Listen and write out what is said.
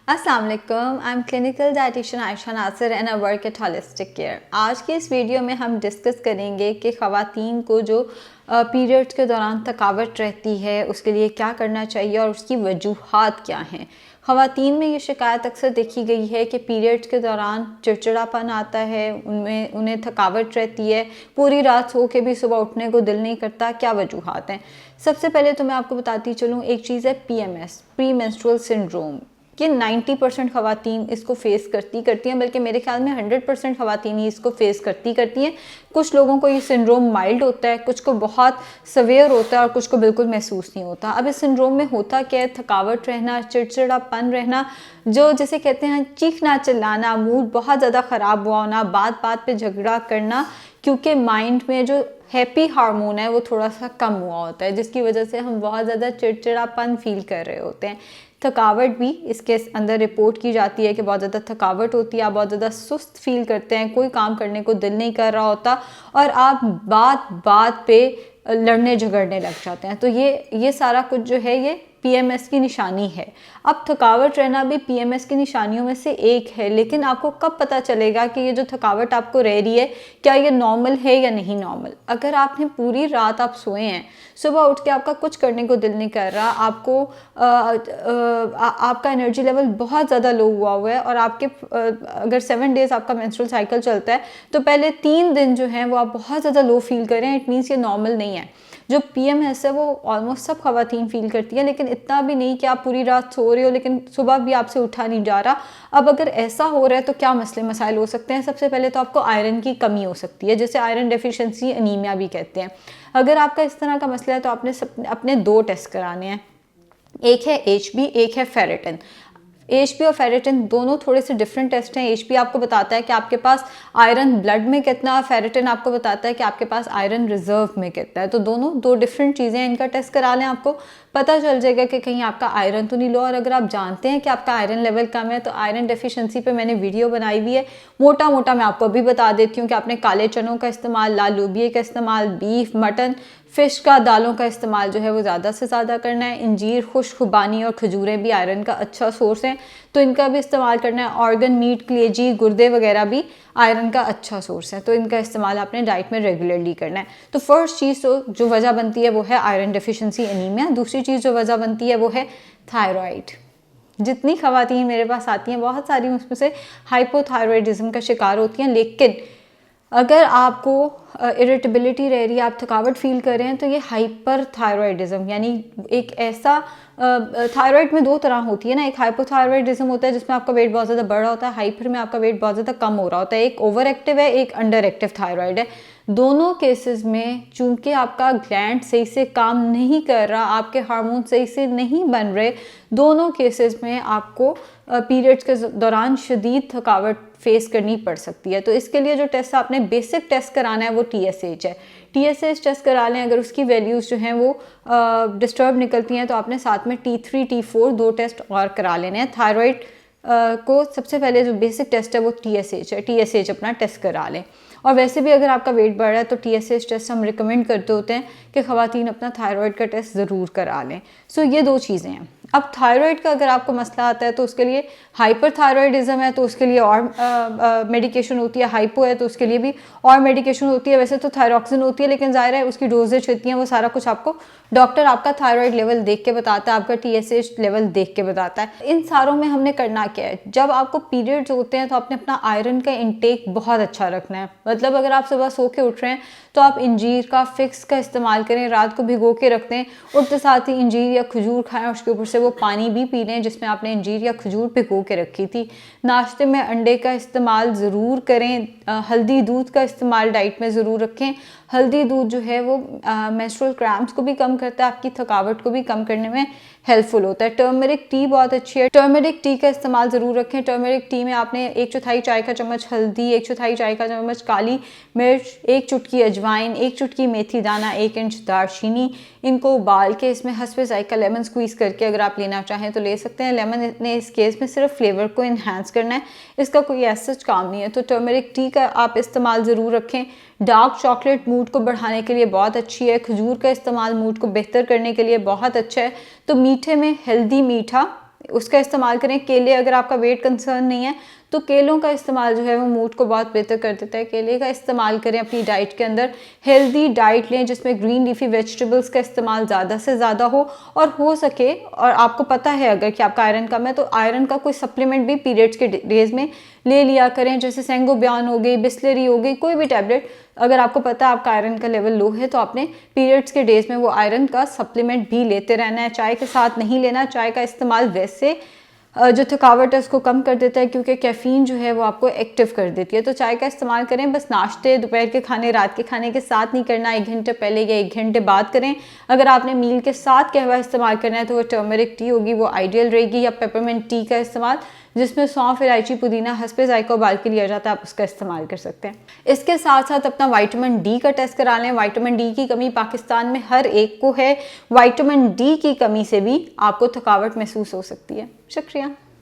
अस्सलाम वालेकुम, I am clinical dietitian Ayesha Nasir and I work at holistic care. आज की इस वीडियो में हम डिस्कस करेंगे कि ख़वातीन को जो पीरियड्स के दौरान थकावट रहती है उसके लिए क्या करना चाहिए और उसकी वजूहात क्या हैं। ख़वातीन में ये शिकायत अक्सर देखी गई है कि पीरियड्स के दौरान चिड़चिड़ापन आता है, उन्हें थकावट रहती है, पूरी रात सो के भी सुबह उठने को दिल नहीं करता। क्या वजूहात हैं? सबसे पहले तो मैं आपको बताती चलूँ, एक चीज़ है PMS, प्री मेंस्ट्रुअल सिंड्रोम। कि 90% ख़वातीन इसको फेस करती हैं, बल्कि मेरे ख्याल में 100% ख़वातीन ही इसको फेस करती हैं। कुछ लोगों को ये सिंड्रोम माइल्ड होता है, कुछ को बहुत सवेयर होता है और कुछ को बिल्कुल महसूस नहीं होता। अब इस सिंड्रोम में होता क्या है? थकावट रहना, चिड़चिड़ापन रहना, जो जिसे कहते हैं चीखना चिल्लाना, मूड बहुत ज़्यादा ख़राब हुआ होना, बात बात पे झगड़ा करना, क्योंकि माइंड में जो हैप्पी हार्मोन है वो थोड़ा सा कम हुआ होता है, जिसकी वजह से हम बहुत ज़्यादा चिड़चिड़ापन फील कर रहे होते हैं। थकावट भी इसके अंदर रिपोर्ट की जाती है कि बहुत ज़्यादा थकावट होती है, आप बहुत ज़्यादा सुस्त फील करते हैं, कोई काम करने को दिल नहीं कर रहा होता और आप बात बात पे लड़ने झगड़ने लग जाते हैं। तो ये सारा कुछ जो है ये PMS की निशानी है। अब थकावट रहना भी PMS की निशानियों में से एक है, लेकिन आपको कब पता चलेगा कि ये जो थकावट आपको रह रही है क्या ये नॉर्मल है या नहीं नॉर्मल? अगर आपने पूरी रात आप सोए हैं, सुबह उठ के आपका कुछ करने को दिल नहीं कर रहा, आपको आपका एनर्जी लेवल बहुत ज़्यादा लो हुआ है और आपके अगर 7 डेज़ आपका मेंस्ट्रुअल साइकिल चलता है तो पहले 3 दिन जो हैं वो आप बहुत ज़्यादा लो फील करें, इट मीन्स ये नॉर्मल नहीं है। जो PMS है वो ऑलमोस्ट सब ख़वातीन फील करती हैं, लेकिन इतना भी नहीं कि आप पूरी रात सो रहे हो लेकिन सुबह भी आपसे उठा नहीं जा रहा। अब अगर ऐसा हो रहा है तो क्या मसले मसाइल हो सकते हैं? सबसे पहले तो आपको आयरन की कमी हो सकती है, जिसे आयरन डेफिशिएंसी अनीमिया भी कहते हैं। अगर आपका इस तरह का मसला है तो आपने अपने 2 टेस्ट कराने हैं, एक है HB, एक है फेरेटिन। HB और फेरेटिन दोनों थोड़े से डिफरेंट टेस्ट हैं। HB आपको बताता है कि आपके पास आयरन ब्लड में कितना, फेरेटिन आपको बताता है कि आपके पास आयरन रिजर्व में कितना है। तो दोनों 2 डिफरेंट चीज़ें हैं, इनका टेस्ट करा लें, आपको पता चल जाएगा कि कहीं आपका आयरन तो नहीं लो। और अगर आप जानते हैं कि आपका आयरन लेवल कम है तो आयरन डेफिशिएंसी पे मैंने वीडियो बनाई हुई है, मोटा मोटा मैं आपको अभी बता देती हूँ कि आपने काले चनों का इस्तेमाल, लाल लोबिये का इस्तेमाल, बीफ, मटन, फ़िश का, दालों का इस्तेमाल जो है वो ज़्यादा से ज़्यादा करना है। इंजीर, खुशखुबानी और खजूरें भी आयरन का अच्छा सोर्स हैं, तो इनका भी इस्तेमाल करना है। ऑर्गन मीट, कलेजी, गुर्दे वगैरह भी आयरन का अच्छा सोर्स है, तो इनका इस्तेमाल आपने डाइट में रेगुलरली करना है। तो फर्स्ट चीज़ तो जो वजह बनती है वो है आयरन डेफिशिएंसी अनीमिया। दूसरी चीज़ जो वजह बनती है वो है थायराइड। जितनी ख़वातीन मेरे पास आती हैं बहुत सारी उसमें से हाइपोथायरॉयडिज्म का शिकार होती हैं, लेकिन अगर आपको इरिटेबिलिटी रह रही है, आप थकावट फील कर रहे हैं, तो ये हाइपर थायरॉयडिज्म यानी एक ऐसा थायराइड में 2 तरह होती है ना, एक हाइपोथायरॉयडिज्म होता है जिसमें आपका वेट बहुत ज़्यादा बढ़ रहा होता है, हाइपर में आपका वेट बहुत ज़्यादा कम हो रहा होता है। एक ओवर एक्टिव है, एक अंडर एक्टिव थायराइड है। दोनों केसेस में चूंकि आपका ग्लैंड सही से काम नहीं कर रहा, आपके हार्मोन सही से नहीं बन रहे, दोनों केसेस में आपको पीरियड्स के दौरान शदीद थकावट फेस करनी पड़ सकती है। तो इसके लिए जो टेस्ट आपने बेसिक टेस्ट कराना है वो TSH है। TSH टेस्ट करा लें, अगर उसकी वैल्यूज़ जो हैं वो डिस्टर्ब निकलती हैं तो आपने साथ में T3, T4 2 टेस्ट और करा लेने हैं। थायराइड को सबसे पहले जो बेसिक टेस्ट है वो TSH है, TSH अपना टेस्ट करा लें। और वैसे भी अगर आपका वेट बढ़ रहा है तो TSH टेस्ट हम रिकमेंड करते होते हैं कि ख़वातीन अपना थायराइड का टेस्ट ज़रूर करा लें। सो ये 2 चीज़ें हैं। अब थायराइड का अगर आपको मसला आता है तो उसके लिए हाइपर थायरॉयडिज्म है तो उसके लिए और मेडिकेशन होती है, हाइपो है तो उसके लिए भी और मेडिकेशन होती है। वैसे तो थायरॉक्सिन होती है, लेकिन ज़ाहिर है उसकी डोजेज होती हैं, वो सारा कुछ आपको डॉक्टर आपका थायराइड लेवल देख के बताता है, आपका TSH लेवल देख के बताता है। इन सारों में हमने करना क्या है? जब आपको पीरियड्स होते हैं तो आपने अपना आयरन का इंटेक बहुत अच्छा रखना है। मतलब अगर आप सुबह सो के उठ रहे हैं तो आप इंजीर का फिक्स का इस्तेमाल करें, रात को भिगो के रखते हैं, उठते साथ ही इंजीर या खजूर खाएं और उसके ऊपर से वो पानी भी पी लें जिसमें आपने इंजीर या खजूर भिगो के रखी थी। नाश्ते में अंडे का इस्तेमाल ज़रूर करें। हल्दी दूध का इस्तेमाल डाइट में ज़रूर रखें। हल्दी दूध जो है वो मेंस्ट्रुअल क्रैम्प्स को भी कम करता है, आपकी थकावट को भी कम करने में हेल्पफुल होता है। टर्मरिक टी बहुत अच्छी है, टर्मरिक टी का इस्तेमाल ज़रूर रखें। टर्मरिक टी में आपने 1/4 चाय का चम्मच हल्दी, 1/4 चाय का चम्मच काली मिर्च, 1 चुटकी अजवाइन, 1 चुटकी मेथी दाना, 1 इंच दालचीनी, इनको उबाल के इसमें हस्बे ज़ायका लेमन स्क्वीज़ करके अगर आप लेना चाहें तो ले सकते हैं। लेमन ने इस केस में सिर्फ फ्लेवर को इन्हांस करना है, इसका कोई ऐसा काम नहीं है। तो टर्मरिक टी का आप इस्तेमाल ज़रूर रखें। डार्क चॉकलेट मूड को बढ़ाने के लिए बहुत अच्छी है। खजूर का इस्तेमाल मूड को बेहतर करने के लिए बहुत अच्छा है। तो मीठे में हेल्दी मीठा उसका इस्तेमाल करें। केले, अगर आपका वेट कंसर्न नहीं है तो केलों का इस्तेमाल जो है वो मूड को बहुत बेहतर कर देता है। केले का इस्तेमाल करें अपनी डाइट के अंदर। हेल्दी डाइट लें जिसमें ग्रीन लीफी वेजिटेबल्स का इस्तेमाल ज़्यादा से ज़्यादा हो, और हो सके, और आपको पता है अगर कि आपका आयरन कम है तो आयरन का कोई सप्लीमेंट भी पीरियड्स के डेज में ले लिया करें, जैसे सेंगोबियान हो गई, बिस्लेरी हो गई, कोई भी टैबलेट। अगर आपको पता है आपका आयरन का लेवल लो है तो आपने पीरियड्स के डेज में वो आयरन का सप्लीमेंट भी लेते रहना है। चाय के साथ नहीं लेना। चाय का इस्तेमाल वैसे जो थकावट है उसको कम कर देता है, क्योंकि कैफ़ीन जो है वो आपको एक्टिव कर देती है। तो चाय का इस्तेमाल करें, बस नाश्ते, दोपहर के खाने, रात के खाने के साथ नहीं करना, 1 घंटे पहले या 1 घंटे बाद करें। अगर आपने मील के साथ कहवा इस्तेमाल करना है तो वो टर्मरिक टी होगी, वो आइडियल रहेगी, या पेपरमिंट टी का इस्तेमाल जिसमें सौंफ, इलायची, पुदीना, हस्बे जायका उबाल के लिया जाता है, आप उसका इस्तेमाल कर सकते हैं। इसके साथ साथ अपना विटामिन डी का टेस्ट करा लें। विटामिन डी की कमी पाकिस्तान में हर एक को है। विटामिन डी की कमी से भी आपको थकावट महसूस हो सकती है। शुक्रिया।